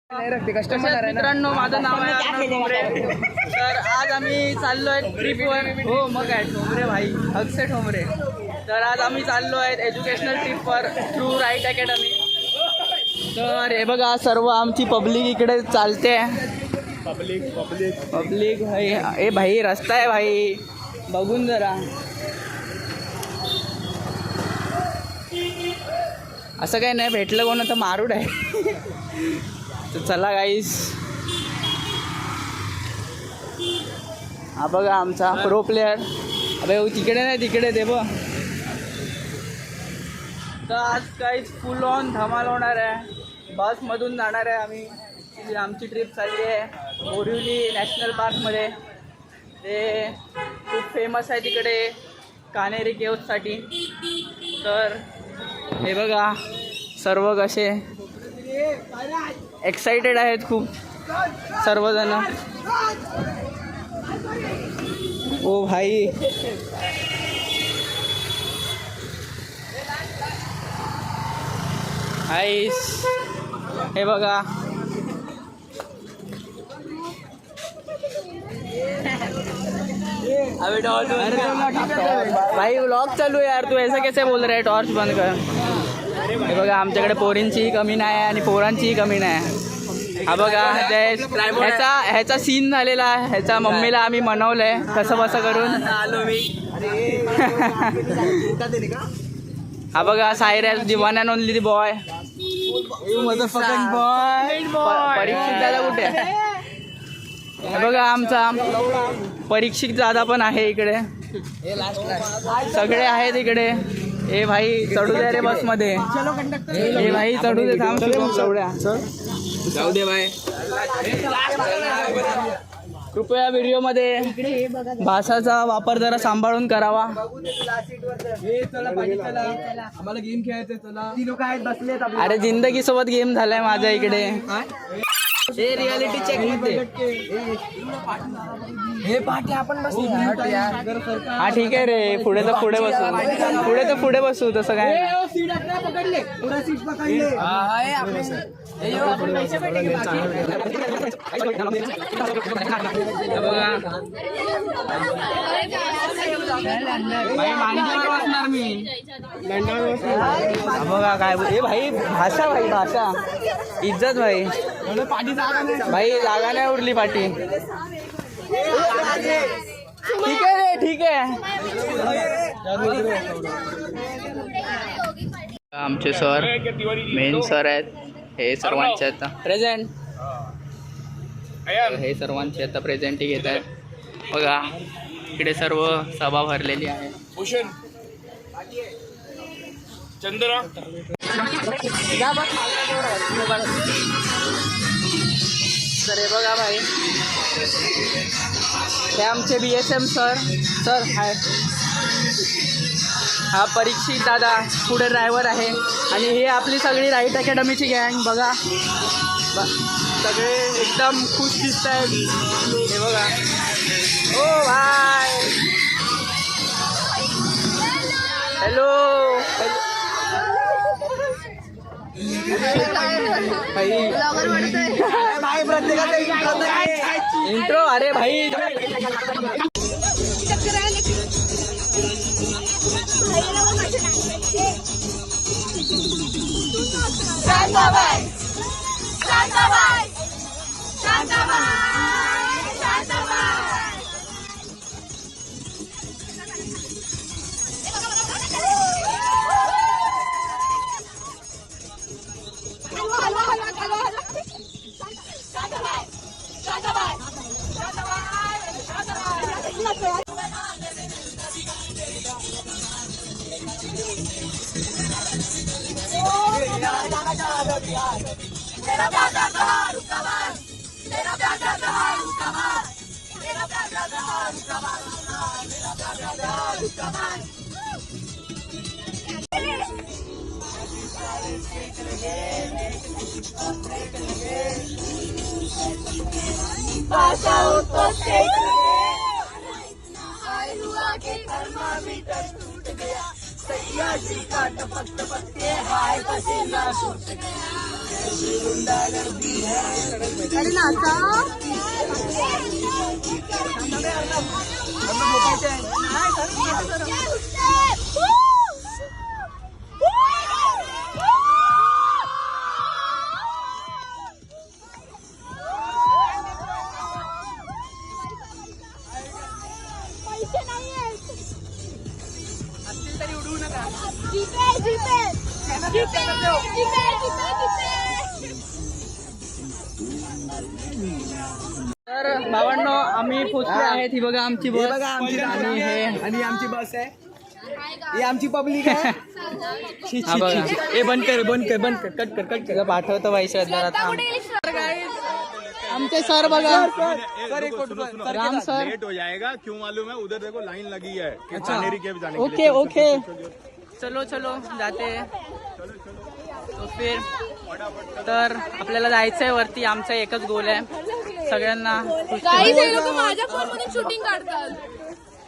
मित्रांनो, माझं नाव आहे अर्णव ठोंबरे. तर आज आम्ही चाललो आहे ट्रिपवर. हो मग काय ठोंबरे भाई, अक्षय ठोंबरे. तर आज आम्ही चाललो आहेत एज्युकेशनल ट्रिपवर थ्रू राईट अकॅडमी. तर हे बघा सर्व आमची पब्लिक इकडे चालते. पब्लिक भाई, ए भाई रस्ता आहे भाई, बघून जरा. असं काही नाही, भेटलं कोण तर मारूड आहे. तर चला गाईस, हा बघा आमचा प्रो प्लेयर. अबे तिकडे नाही, तिकडे ते बघ. तर आज काहीच फुल ऑन धमाल होणार आहे. बसमधून जाणार आहे आम्ही. आमची ट्रिप चालली आहे बोरिवली नॅशनल पार्कमध्ये. ते खूप फेमस आहे तिकडे कान्हेरी केव्जसाठी. तर हे बघा सर्व कसे एक्साइटेड आहेत खूप सर्वजण. ओ भाई, आईस हे बघा. अभी टॉर्च भाई व्लॉग चालू है यार, तू ऐसा कैसे बोल रहा है? टॉर्च बंद कर. हे बघा आमच्याकडे पोरींचीही कमी नाही आणि पोरांचीही कमी नाही. हा बघा ह्याचा सीन झालेला आहे. ह्याच्या मम्मीला आम्ही मनवलंय कसं बसं करून. आलो मी. हा बघा Cyril the one and only the boy. Parikshit दादा कुठे? हे बघा आमचा परीक्षित दादा पण आहे इकडे. सगळे आहेत इकडे. ए भाई चढू दे रे बसमध्ये. ए भाई चढू दे, थांब चढूया. जाऊ दे भाई. कृपया व्हिडिओमध्ये भाषाचा वापर जरा सांभाळून करावा. आम्हाला गेम खेळायचे. चला ती लोक आहेत बसलेत. अरे जिंदगी सोबत गेम झालाय माझ्या इकडे. हे रियालिटी चेक मध्ये. हे पाठी आपण बसू. हा ठीक आहे रे, पुढे तर पुढे बसू, पुढे तर पुढे बसू. तसं काय सीट आपल्या पकडले, पुढे सीट पकडले. बसणार मी. बघा काय ए भाई, भाषा भाई, भाषा इज्जत भाई. भाई जागा नाही उरली पाठी. ठीक आहे रे, ठीक आहे. आमचे सर मेन सर आहेत. हे सर्वांचे आता प्रेझेंट, हे सर्वांचे आता प्रेझेंट घेत आहेत. बघा इकडे सर्व सभा भरलेली आहे. भूषण चंद्रा तर हे बघा भाई, हे आमचे BSM सर हाय. हा परीक्षित दादा पुढे ड्रायव्हर आहे. आणि हे आपली सगळी राईट अकॅडमीची गँग. बघा सगळे एकदम खुश दिसत आहेत. हे बघा. ओ भाई, हॅलो. इंट्रो. अरे भाई सैयाजी का टपक टपक के हाय पसीना छूट गया। ऐसी गुंडागर्दी है अरे नाचा पैसे नाही आहेत असतील तरी उडवू नका. GPay GPay GPay GPay GPay तर भावांनो आम्ही पोचलो आहेत. ही बघा आमची बस बघा आमची आणि हे आणि आमची बस आहे ही आमची पब्लिक आहे हा बघा. ए बंद कर कट कर तुला पाठवतो बाई श्रद्धा थांब. आमचे सर बघा राम सर. लेट हो जाएगा क्यों मालूम है उधर देखो लाइन लगी है चानेरी के जाने के ओके लिए ओके चलो चलो जाते तो फिर. तर आपल्याला जायचंय वरती. आमचा एकच गोल आहे सगळ्यांना. काही हे लोक माझ्या फोन मधून शूटिंग काढतात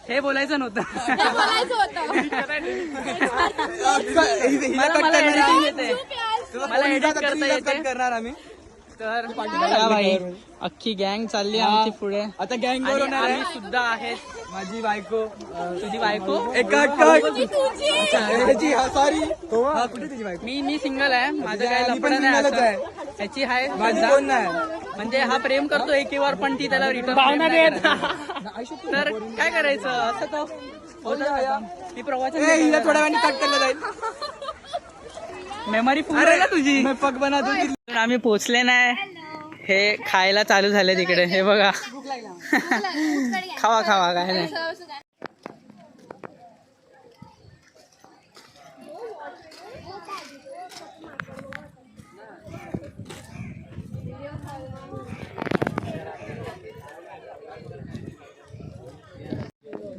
हे बोलायचं नव्हतं. हे बोलायचं होतं मला एडिटिंग येते. मला एडिट करता येते. करणार आम्ही तर बघा भाई अख्खी गँग चालली आमची पुढे. आता गँग आणि वरून आम्ही सुद्धा आहेत. माझी बायको तुझी बायको तुझी सॉरी कुठे तुझी बायको मी सिंगल आहे. माझं काय मी पण लफडं नाही सिंगलच असं. आहे. त्याची आहे माझी श्रद्धा. कोण नाही म्हणजे हा प्रेम करतो एकीवर पण ती त्याला रिटर्न. तर काय करायचं असं तो होतं. ती प्रवचन ए हिला थोड्या वेळाने कट केलं जाईल मेमरी फुल आहे ना तुझी. मी पग बनवतो तर आम्ही पोचले नाही. हे खायला चालू झाले तिकडे. हे बघा खावा खावा काय नाही.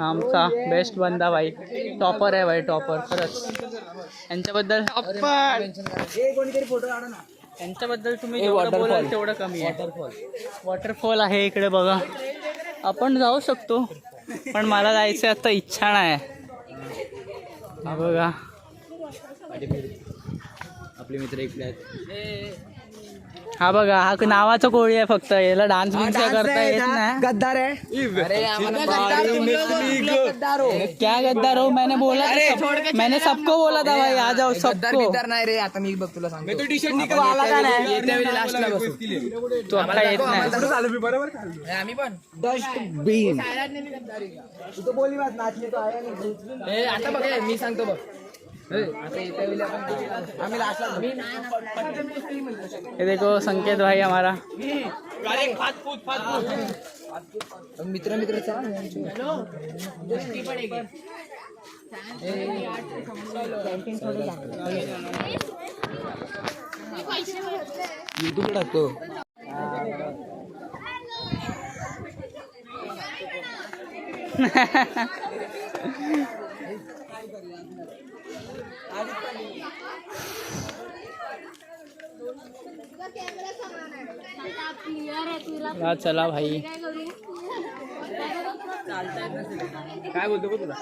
आमचा बेस्ट बंदा भाई. टॉपर आहे भाई टॉपर खरंच. यांच्याबद्दल कोणीतरी फोटो काढा ना यांच्याबद्दल तुम्ही जेवढं बोलाल तेवढं कमी आहे. वॉटरफॉल आहे इकडे बघा. आपण जाऊ शकतो पण मला जायचं आता इच्छा नाही. हा बघा आपले मित्र इकडे आहेत हा बघा हा नावाचं कोळी आहे फक्त. याला डान्स बिन्स काय करता येत नाही. गद्दार आहे क्या गद्दार हो. मैंने बोला था मैंने सबको बोला था भाई आ जाओ सबको. नाही रे आता मी बघ तुला सांगतो तो टी शर्ट आला का नाही. लास्टला बसू तू आता येत नाही. बरोबर आम्ही पण डस्टबिन तू तो बोली बात नाचले तो आया नाही. आता बघ मी सांगतो बघ आता येत्या आम्ही लास्टला ये देखो संकेत भाई हमारा. मित्र मित्र युट्यूब टाकतो. हा चला भाई. काय बोलतो बघ तुला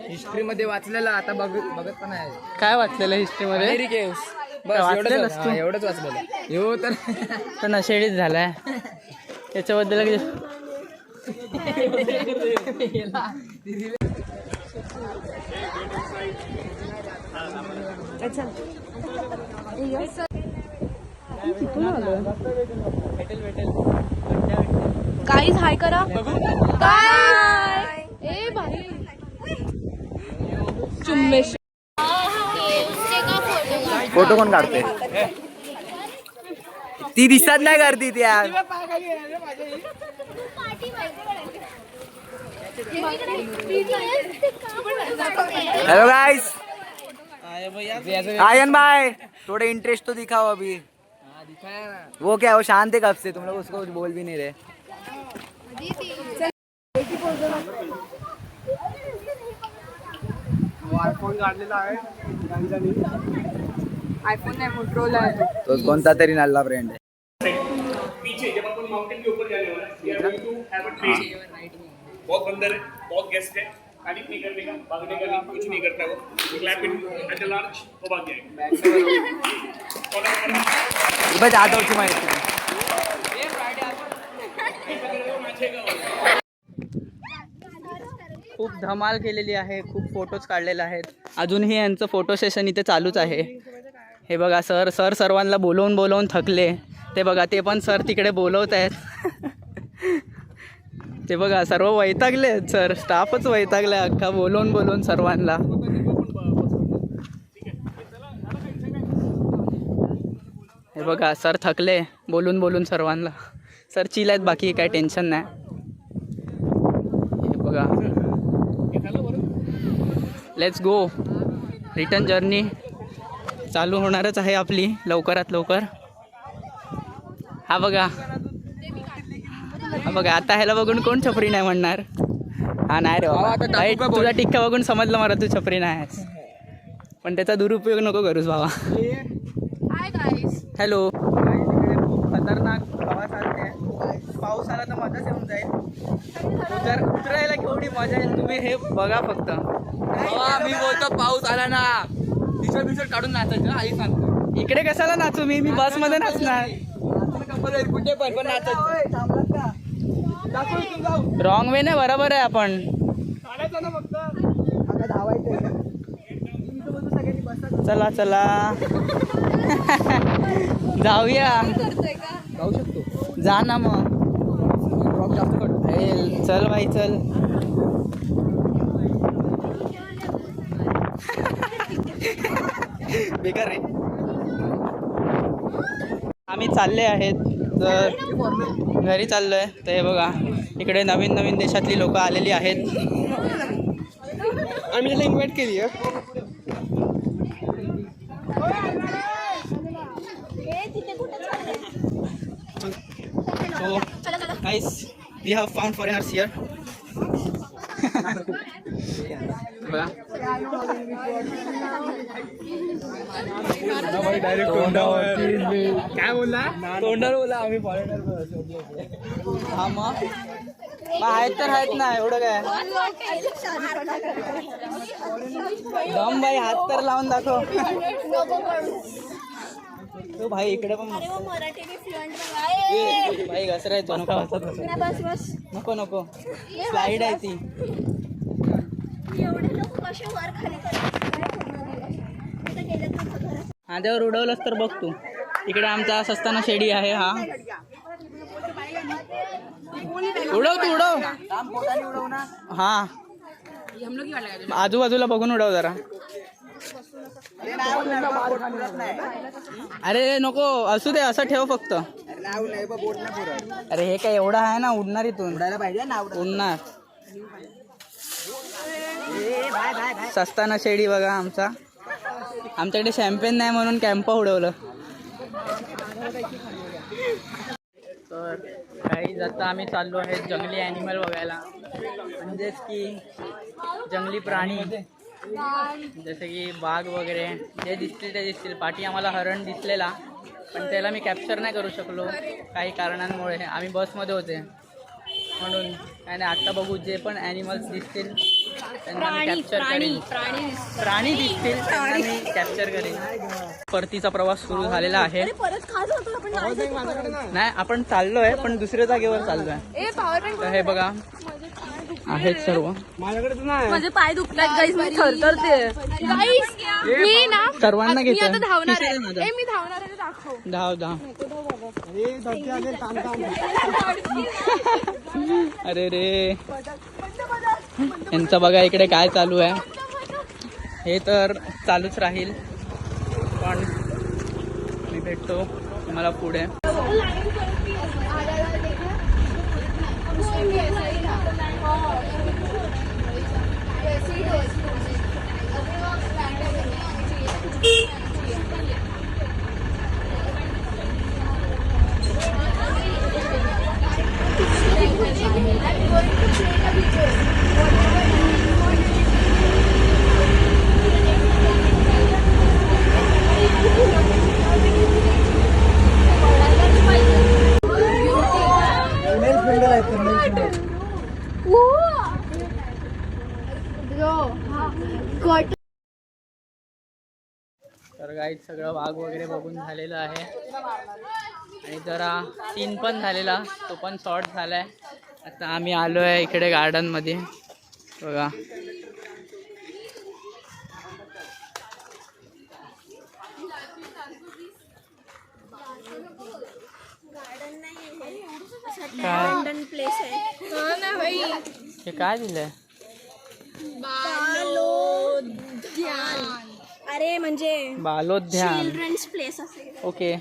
हिस्ट्री मध्ये वाचलेलं आता बघत पण आहे. काय वाचलेलं हिस्ट्री मध्ये. बस वाचलेलंस तू? एवढंच वाचलेलं हो तर नशेडीच झालाय त्याच्याबद्दल. गाईज हाय करा. काय ए भाई चुम्मेश फोटो कोण काढते ती दिसत नाही करती ती यार. हेलो गाइस आयन भाई थोड़े इंटरेस्ट तो दिखाओ अभी. वो क्या वो शांत है कब से तुम लोग उसको कुछ बोल भी नहीं रहे. आयफोन काढलेला आहे आयफोन नाही मोटरोला आहे. तो कोणता तरी नल्ला ब्रँड आहे. पीछे जब अपन माउंटेन के ऊपर जाने वाला है we are going to have a train. बहुत बंदर है बहुत गेस्ट है. पैनिक नहीं करने का भागने का नहीं कुछ नहीं करता वो. Clap in at the large वो भाग जाएगा. बस जाधवची माहिती खूप धमाल केलेली आहे, खूप फोटोज काढलेले आहेत. अजूनही यांचं फोटो सेशन इथे चालूच आहे. हे बघा सर सर्वांना बोलवून थकले. ते बघा ते पण सर तिकडे बोलवत आहेत. ते बघा सर्व वैतागले आहेत सर, स्टाफच वैतागले अख्खा बोलवून सर्वांना. हे बघा सर थकले बोलून सर्वांना. सर चिल आहेत, बाकी काय टेन्शन नाही. हे बघा लेट्स गो. रिटर्न जर्नी चालू होणारच आहे आपली लवकरात लवकर. हा बघा आता ह्याला बघून कोण छपरी नाही म्हणणार. हा नाही रे बाबा, तुझा टिक्का बघून समजलं मला तू छपरी नाही आहेस, पण त्याचा दुरुपयोग नको करूस बाबा. Hi guys. हॅलो. खूप खतरनाक प्रवास आहे. पाऊस आला तर मजाच येऊन जाईल. उतरायला केवढी मजा येईल तुम्ही हे बघा फक्त. मी बोलतो पाऊस आला ना टी शर्ट काढून नाचायचं आई सांगतो. इकडे कशाला नाचू मी बसमध्ये नाचणार. कुठे पण नाचायचं. रॉंग वे नाही, बरोबर आहे आपण. चला जाऊया. जाऊ शकतो. जा ना मग. चल भाई चल. बेकार रे. आम्ही चालले आहेत तर घरी चाललोय. तर हे बघा इकडे नवीन देशातली लोक आलेली आहेत. आम्ही त्याला इन्व्हाइट केली आहे. So guys, we have found foreigners here. बघा काय बोलला तोंडावर बोला आम्ही फॉरेनर. हा मग आहेत ना एवढं काय. दम भाई हात तर लावून दाखव. तो भाई इकडे पण भाई घसरायचो नको स्लाईड आहे ती. हाद्यावर उडवलंच तर बघ तू. इकडे आमचा सस्ताना शेडी आहे. हा उडव. हा आजूबाजूला बघून उडव जरा. अरे नको असू दे, असं ठेव फक्त. अरे हे काय एवढं आहे ना, उडणार इथून. उडायला पाहिजे ना, उडणार. सस्ताना शेडी बघा आमचा. आमच्याकडे शॅम्पेन नाही म्हणून कॅम्प उडवलं. तर काही आता आम्ही चाललो आहे जंगली ॲनिमल बघायला. म्हणजेच की जंगली प्राणी, जसे की वाघ वगैरे जे दिसतील ते दिसतील. पाठी आम्हाला हरण दिसलेला, पण त्याला मी कॅप्चर नाही करू शकलो काही कारणांमुळे. आम्ही बसमध्ये होते म्हणून. आणि आत्ता बघू जे पण ॲनिमल्स दिसतील त्यांना मी कॅप्चर करेन. प्राणी दिसतील त्यांना मी कॅप्चर करेन. परतीचा प्रवास सुरू झालेला आहे. नाही आपण चाललोय पण दुसऱ्या जागेवर चाललोय. तर हे बघा आहेत सर्व. माझे पाय दुखतात गाईस, मी थरथरते गाईस. मी ना सर्वांना मी घेतो. आता धावणार आहे. मी धावणार आहे, दाखव. धाव. अरे रे यांचं बघा इकडे काय चालू आहे. हे तर चालूच राहील, पण मी भेटतो तुम्हाला पुढे. तर गाईज सगळं वाघ वगैरे बघून झालेलं आहे आणि जरा सीन पण झालेला, तो पण शॉर्ट झालाय. आता आम्ही आलो आहे इकडे गार्डनमध्ये बघा. गार्डन प्लेस आहे हे काय दिलंय? बालोद्यान. अरे म्हणजे बालोद्यान. चिल्ड्रन्स प्लेस असेल. ओके.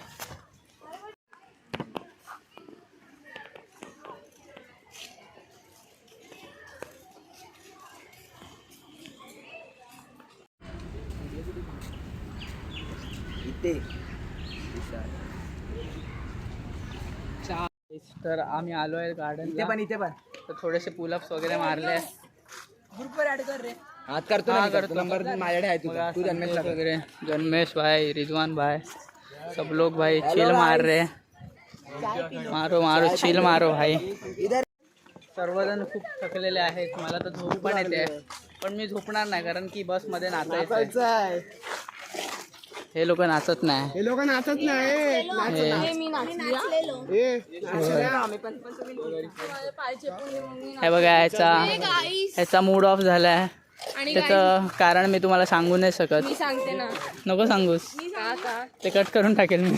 तर आम्ही आलो आहे गार्डन. इथे पण तर थोडेसे पुलअप्स वगैरे मारले. ग्रुपवर ऍड कर रे. हात करतो ना, करतो. नंबर माझ्याकडे आहे तुझा. तू जन्मेश वगैरे जन्मेश भाई, रिजवान भाई, सब लोग भाई चिल मार रहे. मारो मारो चिल मारो भाई. सर्वजण खूप थकलेले आहेत. मला तर झोप पण येते, पण मी झोपणार नाही कारण की बसमध्ये नाचायचं आहे. हे लोक नाचत नाही. हे लोक नाचत नाही. मी नाचलेलो. हे बघा ह्याचा मूड ऑफ झालाय. त्याचं कारण मी तुम्हाला सांगू नाही शकत. मी सांगते ना. नको सांगूस, ते कट करून टाकेल मी.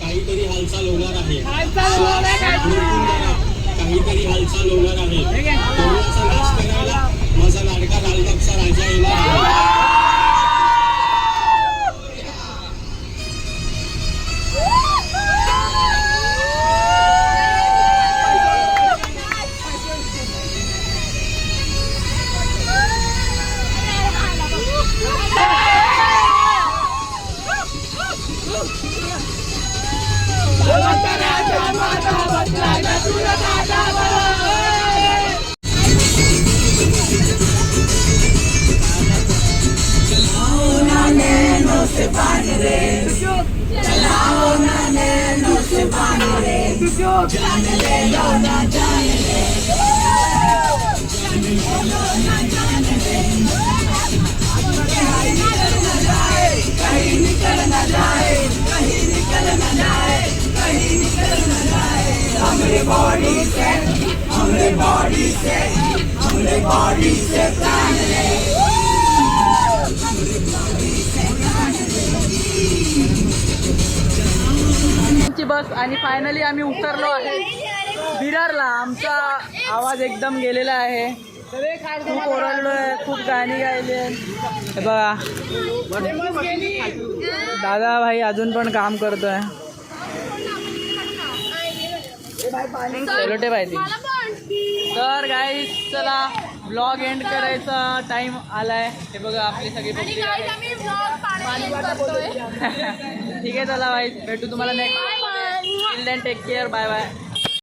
काहीतरी हालचाल होणार आहे. काहीतरी हालचाल होणार आहे. थोडासा नाच करायला माझा लाडका लालबागचा राजा येणार आहे. बस आणि फायनली आम्ही उतरलो आहे विरारला. आमचा आवाज एकदम गेलेला आहे. खूप ओरडलोय, खूप गाणी गायले. हे बघा दादा भाई अजून पण काम करतोय. सेलोटे पाहिजे. तर गाईस चला ब्लॉग एंड करायचा टाइम आलाय. हे बघा आपली सगळी पब्लिक आहे. ठीक आहे चला भाई, भेटू तुम्हाला next. Till then take care. Bye bye.